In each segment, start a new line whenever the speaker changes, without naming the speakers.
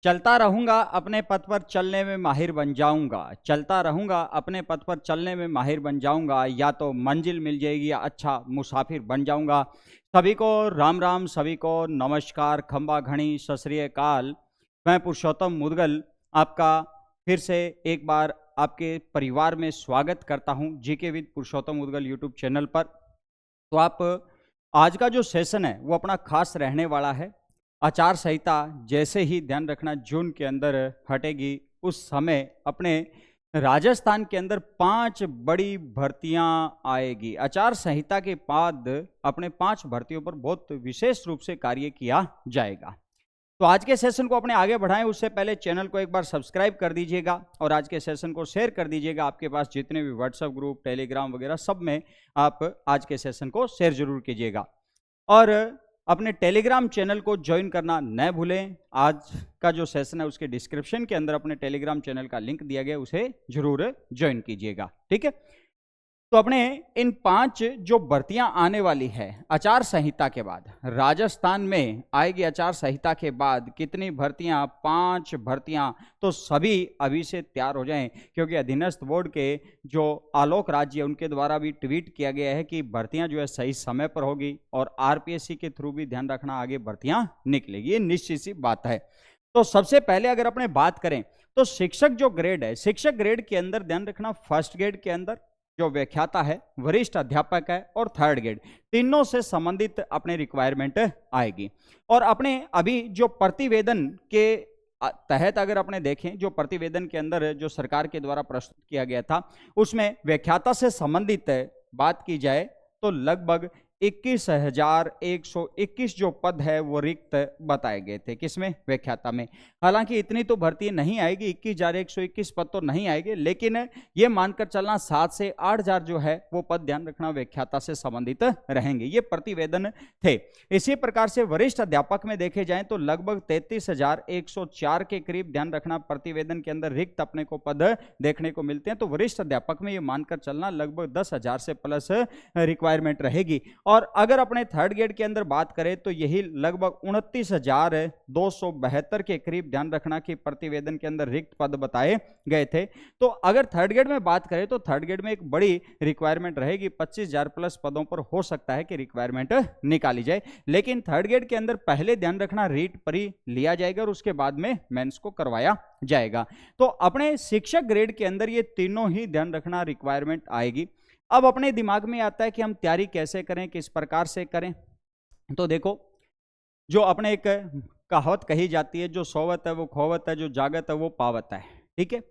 चलता रहूंगा अपने पथ पर चलने में माहिर बन जाऊंगा। चलता रहूंगा अपने पथ पर चलने में माहिर बन जाऊंगा, या तो मंजिल मिल जाएगी या अच्छा मुसाफिर बन जाऊंगा। सभी को राम राम, सभी को नमस्कार, खंबा घड़ी सत श्री अकाल। मैं पुरुषोत्तम मुदगल आपका फिर से एक बार आपके परिवार में स्वागत करता हूं GK with Purushottam Mudgal YouTube channel पर। तो आप आज का जो सेशन है वो अपना खास रहने वाला है। आचार संहिता जैसे ही, ध्यान रखना, जून के अंदर हटेगी उस समय अपने राजस्थान के अंदर 5 बड़ी भर्तियां आएगी। आचार संहिता के बाद अपने 5 भर्तियों पर बहुत विशेष रूप से कार्य किया जाएगा। तो आज के सेशन को अपने आगे बढ़ाएं उससे पहले चैनल को एक बार सब्सक्राइब कर दीजिएगा और आज के सेशन को शेयर कर दीजिएगा। आपके पास जितने भी व्हाट्सएप ग्रुप, टेलीग्राम वगैरह सब में आप आज के सेशन को शेयर जरूर कीजिएगा और अपने टेलीग्राम चैनल को ज्वाइन करना न भूलें। आज का जो सेशन है उसके डिस्क्रिप्शन के अंदर अपने टेलीग्राम चैनल का लिंक दिया गया, उसे जरूर ज्वाइन कीजिएगा। ठीक है, तो अपने इन 5 जो भर्तियां आने वाली है आचार संहिता के बाद, राजस्थान में आएगी आचार संहिता के बाद कितनी भर्तियां? 5 भर्तियां। तो सभी अभी से तैयार हो जाएं, क्योंकि अधीनस्थ बोर्ड के जो आलोक राज्य उनके द्वारा भी ट्वीट किया गया है कि भर्तियां जो है सही समय पर होगी और आरपीएससी के थ्रू भी, ध्यान रखना, आगे भर्तियां निकलेगी। ये निश्चित सी बात है। तो सबसे पहले अगर अपने बात करें तो शिक्षक जो ग्रेड है, शिक्षक ग्रेड के अंदर ध्यान रखना, फर्स्ट ग्रेड के अंदर जो व्याख्याता है, वरिष्ठ अध्यापक है और थर्ड ग्रेड, तीनों से संबंधित अपने रिक्वायरमेंट आएगी। और अपने अभी जो प्रतिवेदन के तहत अगर अपने देखें, जो प्रतिवेदन के अंदर जो सरकार के द्वारा प्रस्तुत किया गया था उसमें व्याख्याता से संबंधित बात की जाए तो लगभग 21,121 जो पद है वो रिक्त बताए गए थे। किसमें? व्याख्याता में। हालांकि इतनी तो भर्ती नहीं आएगी, 21,121 पद तो नहीं आएंगे, लेकिन ये मानकर चलना 7 से 8,000 जो है वो पद, ध्यान रखना, व्याख्याता से संबंधित रहेंगे। ये प्रतिवेदन थे। इसी प्रकार से वरिष्ठ अध्यापक में देखे जाए तो लगभग 33,104 के करीब, ध्यान रखना, प्रतिवेदन के अंदर रिक्त अपने को पद देखने को मिलते हैं। तो वरिष्ठ अध्यापक में ये मानकर चलना लगभग 10,000 से प्लस रिक्वायरमेंट रहेगी। और अगर अपने थर्ड ग्रेड के अंदर बात करें तो यही लगभग 29,272 के करीब, ध्यान रखना, कि प्रतिवेदन के अंदर रिक्त पद बताए गए थे। तो अगर थर्ड ग्रेड में बात करें तो थर्ड ग्रेड में एक बड़ी रिक्वायरमेंट रहेगी, 25,000 प्लस पदों पर हो सकता है कि रिक्वायरमेंट निकाली जाए। लेकिन थर्ड ग्रेड के अंदर पहले, ध्यान रखना, रीट परी लिया जाएगा और उसके बाद में मेंस को करवाया जाएगा। तो अपने शिक्षक ग्रेड के अंदर ये तीनों ही, ध्यान रखना, रिक्वायरमेंट आएगी। अब अपने दिमाग में आता है कि हम तैयारी कैसे करें, किस प्रकार से करें। तो देखो, जो अपने एक कहावत कही जाती है, जो सोवत है वो खोवत है, जो जागत है वो पावत है। ठीक है,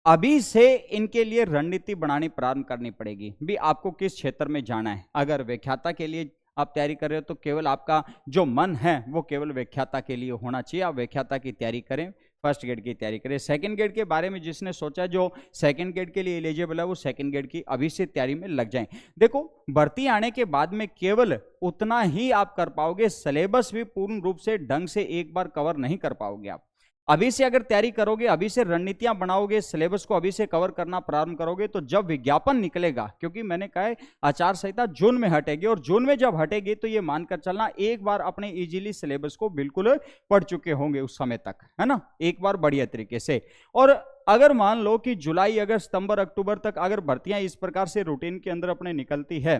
अभी से इनके लिए रणनीति बनानी प्रारंभ करनी पड़ेगी भी। आपको किस क्षेत्र में जाना है? अगर व्याख्याता के लिए आप तैयारी कर रहे हो तो केवल आपका जो मन है वो केवल व्याख्याता के लिए होना चाहिए। आप व्याख्याता की तैयारी करें, फर्स्ट ग्रेड की तैयारी करें। सेकंड ग्रेड के बारे में जिसने सोचा जो सेकंड ग्रेड के लिए एलिजिबल है वो सेकंड ग्रेड की अभी से तैयारी में लग जाएं। देखो, भर्ती आने के बाद में केवल उतना ही आप कर पाओगे, सिलेबस भी पूर्ण रूप से ढंग से एक बार कवर नहीं कर पाओगे आप। अभी से अगर तैयारी करोगे, अभी से रणनीतियां बनाओगे, सिलेबस को अभी से कवर करना प्रारंभ करोगे, तो जब विज्ञापन निकलेगा, क्योंकि मैंने कहा है आचार संहिता जून में हटेगी, और जून में जब हटेगी तो ये मानकर चलना एक बार अपने इजीली सिलेबस को बिल्कुल पढ़ चुके होंगे उस समय तक, है ना, एक बार बढ़िया तरीके से। और अगर मान लो कि जुलाई, अगस्त, सितंबर, अक्टूबर तक अगर भर्तियां इस प्रकार से रूटीन के अंदर अपने निकलती है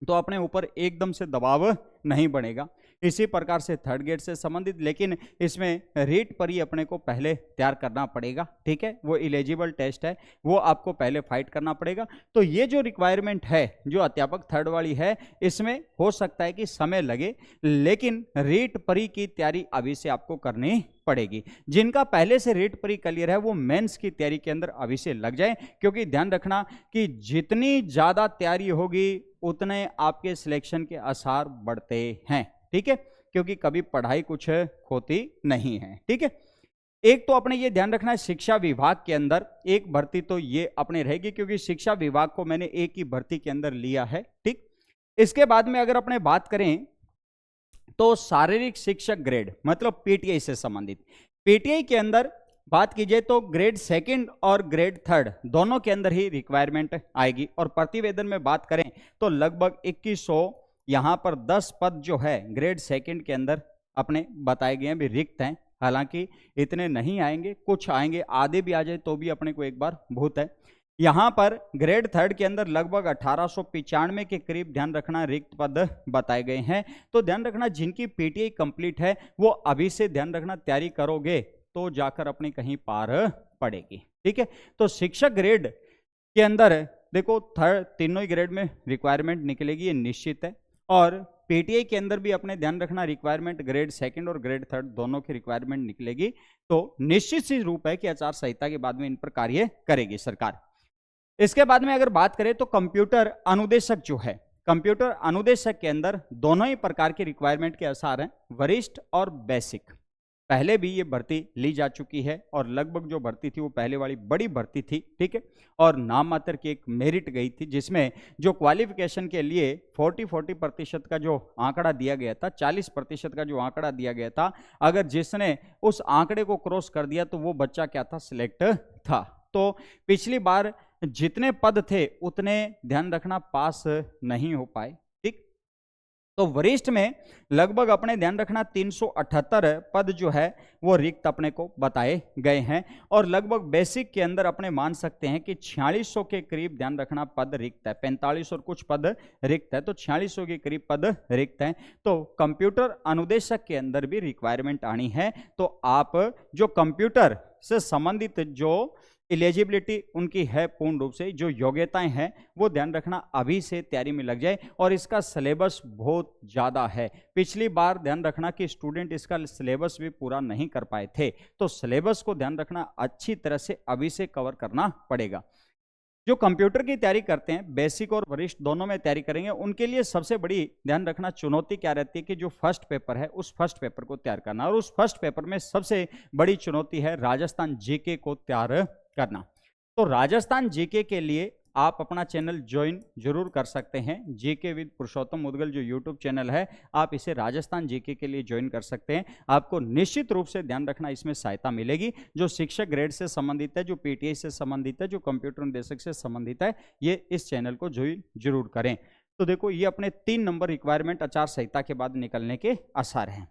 तो अपने ऊपर एकदम से दबाव नहीं बनेगा। इसी प्रकार से थर्ड ग्रेड से संबंधित, लेकिन इसमें रीट पर ही अपने को पहले तैयार करना पड़ेगा। ठीक है, वो एलिजिबल टेस्ट है, वो आपको पहले फाइट करना पड़ेगा। तो ये जो रिक्वायरमेंट है, जो अध्यापक थर्ड वाली है, इसमें हो सकता है कि समय लगे, लेकिन रीट परी की तैयारी अभी से आपको करनी पड़ेगी। जिनका पहले से रीट परी क्लियर है वो मेंस की तैयारी के अंदर अभी से लग जाए, क्योंकि ध्यान रखना कि जितनी ज्यादा तैयारी होगी उतने आपके सिलेक्शन के आसार बढ़ते हैं। ठीक है, क्योंकि कभी पढ़ाई कुछ होती नहीं है। ठीक है, एक तो अपने ये ध्यान रखना है, शिक्षा विभाग के अंदर एक भर्ती तो ये अपने रहेगी, क्योंकि शिक्षा विभाग को मैंने एक ही भर्ती के अंदर लिया है। ठीक, इसके बाद में अगर अपने बात करें तो शारीरिक शिक्षक ग्रेड, मतलब पीटीआई से संबंधित, पीटीआई के अंदर बात कीजिए तो ग्रेड सेकंड और ग्रेड थर्ड दोनों के अंदर ही रिक्वायरमेंट आएगी। और प्रतिवेदन में बात करें तो लगभग 2100 यहां पर 10 पद जो है ग्रेड सेकंड के अंदर अपने बताए गए हैं भी रिक्त हैं। हालांकि इतने नहीं आएंगे, कुछ आएंगे, आधे भी आ जाए तो भी अपने को एक बार बहुत है। यहां पर ग्रेड थर्ड के अंदर लगभग 1895 के करीब ध्यान रखना रिक्त पद बताए गए हैं। तो ध्यान रखना जिनकी पीटीआई कंप्लीट है वो अभी से ध्यान रखना तैयारी करोगे तो जाकर अपनी कहीं पार पड़ेगी। ठीक है, तो शिक्षक ग्रेड के अंदर देखो थर्ड तीनों ही ग्रेड में रिक्वायरमेंट निकलेगी, ये निश्चित है। और पीटीआई के अंदर भी अपने ध्यान रखना रिक्वायरमेंट ग्रेड सेकंड और ग्रेड थर्ड दोनों की रिक्वायरमेंट निकलेगी। तो निश्चित सी रूप है कि आचार संहिता के बाद में इन पर कार्य करेगी सरकार। इसके बाद में अगर बात करें तो कंप्यूटर अनुदेशक जो है, कंप्यूटर अनुदेशक के अंदर दोनों ही प्रकार के रिक्वायरमेंट के आसार हैं, वरिष्ठ और बेसिक। पहले भी ये भर्ती ली जा चुकी है और लगभग जो भर्ती थी वो पहले वाली बड़ी भर्ती थी। ठीक है, और नाम मात्र की एक मेरिट गई थी जिसमें जो क्वालिफिकेशन के लिए 40% का जो आंकड़ा दिया गया था, 40% का जो आंकड़ा दिया गया था, अगर जिसने उस आंकड़े को क्रॉस कर दिया तो वो बच्चा क्या था, सिलेक्ट था। तो पिछली बार जितने पद थे उतने ध्यान रखना पास नहीं हो पाए। ठीक, तो वरिष्ठ में लगभग अपने ध्यान रखना 378 पद जो है वो रिक्त अपने को बताए गए हैं। और लगभग बेसिक के अंदर अपने मान सकते हैं कि 4600 के करीब ध्यान रखना पद रिक्त है, 45 और कुछ पद रिक्त है, तो 4600 के करीब पद रिक्त हैं। तो कंप्यूटर अनुदेशक के अंदर भी रिक्वायरमेंट आनी है। तो आप जो कंप्यूटर से संबंधित जो एलिजिबिलिटी उनकी है, पूर्ण रूप से जो योग्यताएं हैं वो ध्यान रखना अभी से तैयारी में लग जाए। और इसका सिलेबस बहुत ज़्यादा है, पिछली बार ध्यान रखना कि स्टूडेंट इसका सिलेबस भी पूरा नहीं कर पाए थे। तो सिलेबस को ध्यान रखना अच्छी तरह से अभी से कवर करना पड़ेगा। जो कंप्यूटर की तैयारी करते हैं, बेसिक और वरिष्ठ दोनों में तैयारी करेंगे, उनके लिए सबसे बड़ी ध्यान रखना चुनौती क्या रहती है कि जो फर्स्ट पेपर है उस फर्स्ट पेपर को तैयार करना। और उस फर्स्ट पेपर में सबसे बड़ी चुनौती है राजस्थान जीके को तैयार करना। तो राजस्थान जीके के लिए आप अपना चैनल ज्वाइन जरूर कर सकते हैं, जीके विद पुरुषोत्तम मुदगल जो यूट्यूब चैनल है, आप इसे राजस्थान जीके के लिए ज्वाइन कर सकते हैं। आपको निश्चित रूप से ध्यान रखना इसमें सहायता मिलेगी। जो शिक्षक ग्रेड से संबंधित है, जो पीटीआई से संबंधित है, जो कंप्यूटर निदेशक से संबंधित है, ये इस चैनल को ज्वाइन जरूर करें। तो देखो ये अपने 3 नंबर रिक्वायरमेंट आचार संहिता के बाद निकलने के आसार हैं।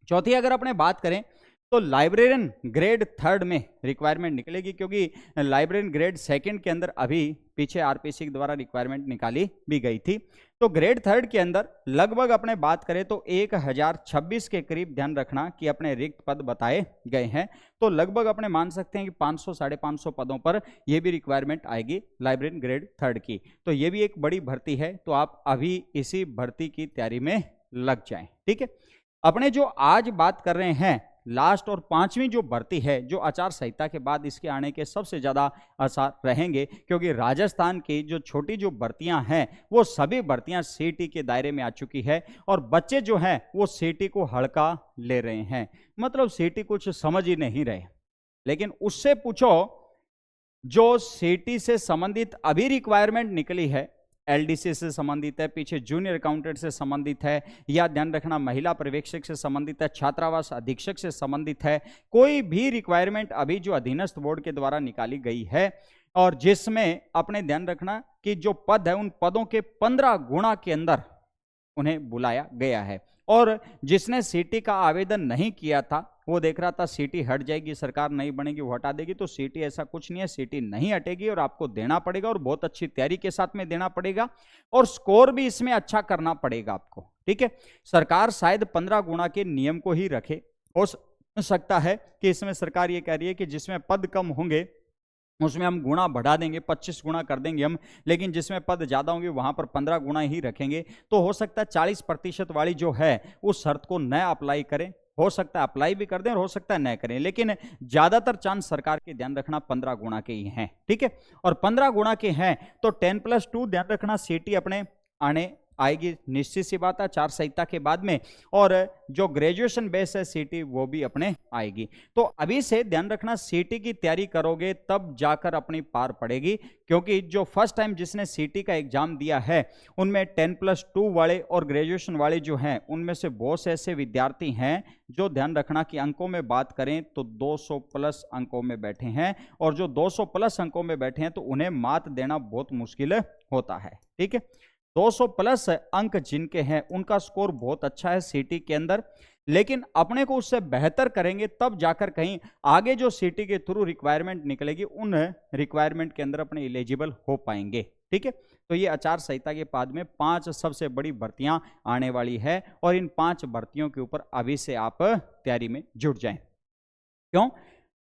चौथी अगर अपने बात करें तो लाइब्रेरियन ग्रेड थर्ड में रिक्वायरमेंट निकलेगी, क्योंकि लाइब्रेरियन ग्रेड सेकंड के अंदर अभी पीछे आरपीसी के द्वारा रिक्वायरमेंट निकाली भी गई थी। तो ग्रेड थर्ड के अंदर लगभग अपने बात करें तो 1026 के करीब ध्यान रखना कि अपने रिक्त पद बताए गए हैं। तो लगभग अपने मान सकते हैं कि 500 साढ़े 500 पदों पर यह भी रिक्वायरमेंट आएगी लाइब्रेरियन ग्रेड थर्ड की। तो ये भी एक बड़ी भर्ती है, तो आप अभी इसी भर्ती की तैयारी में लग जाएं। ठीक है, अपने जो आज बात कर रहे हैं लास्ट और 5वीं जो भर्ती है, जो आचार संहिता के बाद इसके आने के सबसे ज्यादा आसार रहेंगे, क्योंकि राजस्थान की जो छोटी जो भर्तियां हैं वो सभी भर्तियां सीटी के दायरे में आ चुकी है। और बच्चे जो हैं वो सीटी को हल्का ले रहे हैं, मतलब सीटी कुछ समझ ही नहीं रहे। लेकिन उससे पूछो जो सीटी से संबंधित अभी रिक्वायरमेंट निकली है, एलडीसी से संबंधित है, पीछे जूनियर अकाउंटेंट से संबंधित है, या ध्यान रखना महिला पर्यवेक्षक से संबंधित है, छात्रावास अधीक्षक से संबंधित है, कोई भी रिक्वायरमेंट अभी जो अधीनस्थ बोर्ड के द्वारा निकाली गई है और जिसमें अपने ध्यान रखना कि जो पद है उन पदों के 15 गुणा के अंदर उन्हें बुलाया गया है। और जिसने सीटी का आवेदन नहीं किया था वो देख रहा था सीटी हट जाएगी, सरकार नहीं बनेगी, वो हटा देगी, तो सीटी ऐसा कुछ नहीं है, सीटी नहीं हटेगी और आपको देना पड़ेगा और बहुत अच्छी तैयारी के साथ में देना पड़ेगा और स्कोर भी इसमें अच्छा करना पड़ेगा आपको। ठीक है, सरकार शायद 15 गुणा के नियम को ही रखे, हो सकता है कि इसमें सरकार ये कह रही है कि जिसमें पद कम होंगे उसमें हम गुणा बढ़ा देंगे, 25 गुणा कर देंगे हम, लेकिन जिसमें पद ज्यादा होंगे वहां पर 15 गुणा ही रखेंगे। तो हो सकता है 40% वाली जो है उस शर्त को न अप्लाई करें, हो सकता है अप्लाई भी कर दें और हो सकता है न करें, लेकिन ज्यादातर चांस सरकार के ध्यान रखना 15 गुणा के ही हैं। ठीक है, और 15 गुणा के हैं तो 10+2 ध्यान रखना सीटी अपने आने आएगी, निश्चित सी बात है आचार संहिता के बाद में। और जो ग्रेजुएशन बेस है सीटी वो भी अपने आएगी। तो अभी से ध्यान रखना सीटी की तैयारी करोगे तब जाकर अपनी पार पड़ेगी, क्योंकि जो फर्स्ट टाइम जिसने सीटी का एग्जाम दिया है उनमें 10+2 वाले और ग्रेजुएशन वाले जो हैं उनमें से बहुत से ऐसे विद्यार्थी हैं जो ध्यान रखना कि अंकों में बात करें तो 200+ अंकों में बैठे हैं, और जो 200+ अंकों में बैठे हैं तो उन्हें मात देना बहुत मुश्किल होता है। ठीक है, 200+ अंक जिनके हैं उनका स्कोर बहुत अच्छा है सीटी के अंदर। लेकिन अपने को उससे बेहतर करेंगे तब जाकर कहीं आगे जो सीटी के थ्रू रिक्वायरमेंट निकलेगी उन रिक्वायरमेंट के अंदर अपने एलिजिबल हो पाएंगे। ठीक है, तो ये आचार संहिता के बाद में 5 सबसे बड़ी भर्तियां आने वाली है और इन 5 भर्तियों के ऊपर अभी से आप तैयारी में जुट जाएं। क्यों?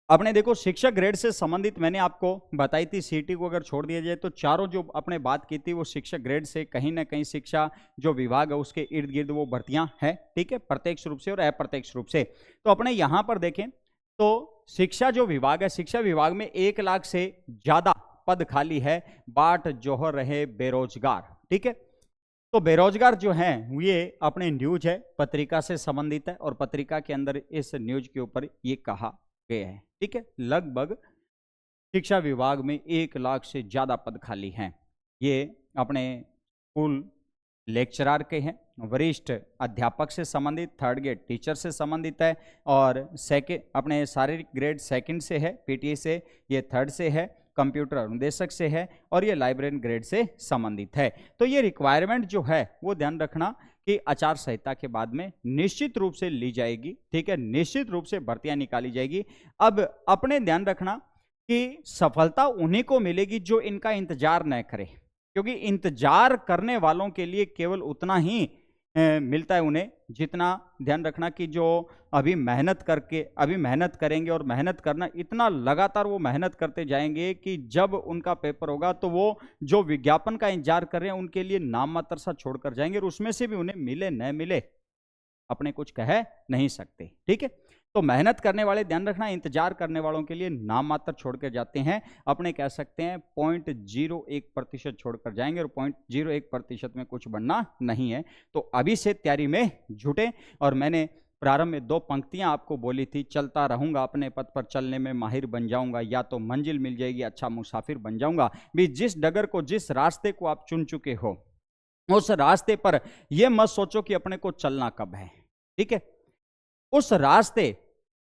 अपने देखो शिक्षक ग्रेड से संबंधित मैंने आपको बताई थी, सीटी को अगर छोड़ दिया जाए तो चारों जो अपने बात की थी वो शिक्षक ग्रेड से कहीं ना कहीं शिक्षा जो विभाग है उसके इर्द गिर्द वो भर्तियां हैं। ठीक है, प्रत्यक्ष रूप से और अप्रत्यक्ष रूप से। तो अपने यहां पर देखें तो शिक्षा जो विभाग है, शिक्षा विभाग में 1 लाख से ज्यादा पद खाली है, बाट जोहर रहे बेरोजगार। ठीक है, तो बेरोजगार जो हैं ये अपने न्यूज है, पत्रिका से संबंधित है और पत्रिका के अंदर इस न्यूज के ऊपर ये कहा गया है। ठीक है, लगभग शिक्षा विभाग में 1 लाख से ज्यादा पद खाली हैं। ये अपने स्कूल लेक्चरर के हैं, वरिष्ठ अध्यापक से संबंधित, 3rd ग्रेड टीचर से संबंधित है और सेकेंड अपने शारीरिक ग्रेड 2nd से है, पीटी से, ये 3rd से है, कंप्यूटर अनुदेशक से है और ये लाइब्रेरियन ग्रेड से संबंधित है। तो ये रिक्वायरमेंट जो है वो ध्यान रखना कि आचार संहिता के बाद में निश्चित रूप से ली जाएगी। ठीक है, निश्चित रूप से भर्तियां निकाली जाएगी। अब अपने ध्यान रखना कि सफलता उन्हीं को मिलेगी जो इनका इंतजार न करे, क्योंकि इंतजार करने वालों के लिए केवल उतना ही मिलता है उन्हें जितना, ध्यान रखना कि जो अभी मेहनत करेंगे और मेहनत करना इतना लगातार वो मेहनत करते जाएंगे कि जब उनका पेपर होगा तो वो जो विज्ञापन का इंतजार कर रहे हैं उनके लिए नाम मात्र सा छोड़कर जाएंगे और उसमें से भी उन्हें मिले न मिले अपने कुछ कह नहीं सकते। ठीक है, तो मेहनत करने वाले ध्यान रखना, इंतजार करने वालों के लिए नाम मात्र छोड़कर जाते हैं, अपने कह सकते हैं 0.01% छोड़कर जाएंगे और 0.01% में कुछ बनना नहीं है। तो अभी से तैयारी में जुटे। और मैंने प्रारंभ में 2 पंक्तियां आपको बोली थी, चलता रहूंगा अपने पथ पर चलने में माहिर बन जाऊंगा, या तो मंजिल मिल जाएगी अच्छा मुसाफिर बन जाऊंगा। भी जिस डगर को, जिस रास्ते को आप चुन चुके हो उस रास्ते पर यह मत सोचो कि अपने को चलना कब है। ठीक है, उस रास्ते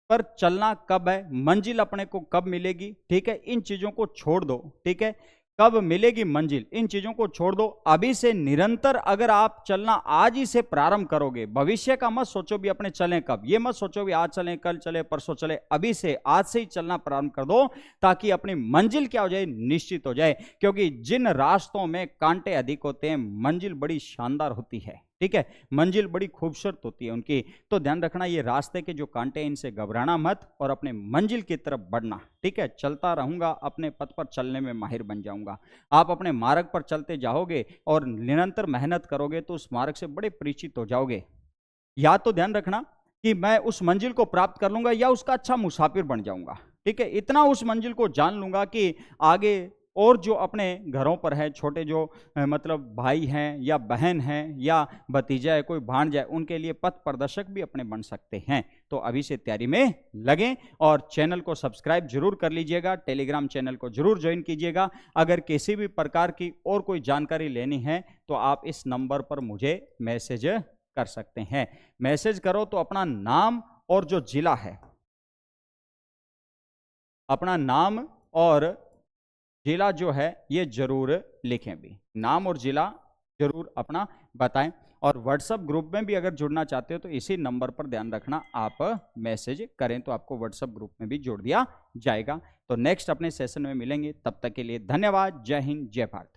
पर चलना कब है, मंजिल अपने को कब मिलेगी। ठीक है, इन चीजों को छोड़ दो। ठीक है, कब मिलेगी मंजिल, इन चीजों को छोड़ दो। अभी से निरंतर अगर आप चलना आज ही से प्रारंभ करोगे, भविष्य का मत सोचो भी अपने चलें कब, ये मत सोचो भी आज चलें, कल चले, परसों चले। अभी से, आज से ही चलना प्रारंभ कर दो ताकि अपनी मंजिल क्या हो जाए, निश्चित हो जाए। क्योंकि जिन रास्तों में कांटे अधिक होते हैं मंजिल बड़ी शानदार होती है। ठीक है, मंजिल बड़ी खूबसूरत होती है उनकी। तो ध्यान रखना, ये रास्ते के जो कांटे हैं इनसे घबराना मत और अपने मंजिल की तरफ बढ़ना। ठीक है, चलता रहूंगा अपने पथ पर चलने में माहिर बन जाऊंगा। आप अपने मार्ग पर चलते जाओगे और निरंतर मेहनत करोगे तो उस मार्ग से बड़े परिचित हो जाओगे। या तो ध्यान रखना कि मैं उस मंजिल को प्राप्त कर लूंगा या उसका अच्छा मुसाफिर बन जाऊंगा। ठीक है, इतना उस मंजिल को जान लूंगा कि आगे और जो अपने घरों पर है, छोटे जो मतलब भाई हैं या बहन हैं या भतीजा है, कोई भांजा है, उनके लिए पथ प्रदर्शक भी अपने बन सकते हैं। तो अभी से तैयारी में लगें और चैनल को सब्सक्राइब जरूर कर लीजिएगा, टेलीग्राम चैनल को जरूर ज्वाइन कीजिएगा। अगर किसी भी प्रकार की और कोई जानकारी लेनी है तो आप इस नंबर पर मुझे मैसेज कर सकते हैं। मैसेज करो तो अपना नाम और जो जिला है, अपना नाम और जिला जो है ये जरूर लिखें। भी नाम और जिला जरूर अपना बताएं। और व्हाट्सएप ग्रुप में भी अगर जुड़ना चाहते हो तो इसी नंबर पर ध्यान रखना, आप मैसेज करें तो आपको व्हाट्सएप ग्रुप में भी जोड़ दिया जाएगा। तो नेक्स्ट अपने सेशन में मिलेंगे, तब तक के लिए धन्यवाद। जय हिंद, जय भारत।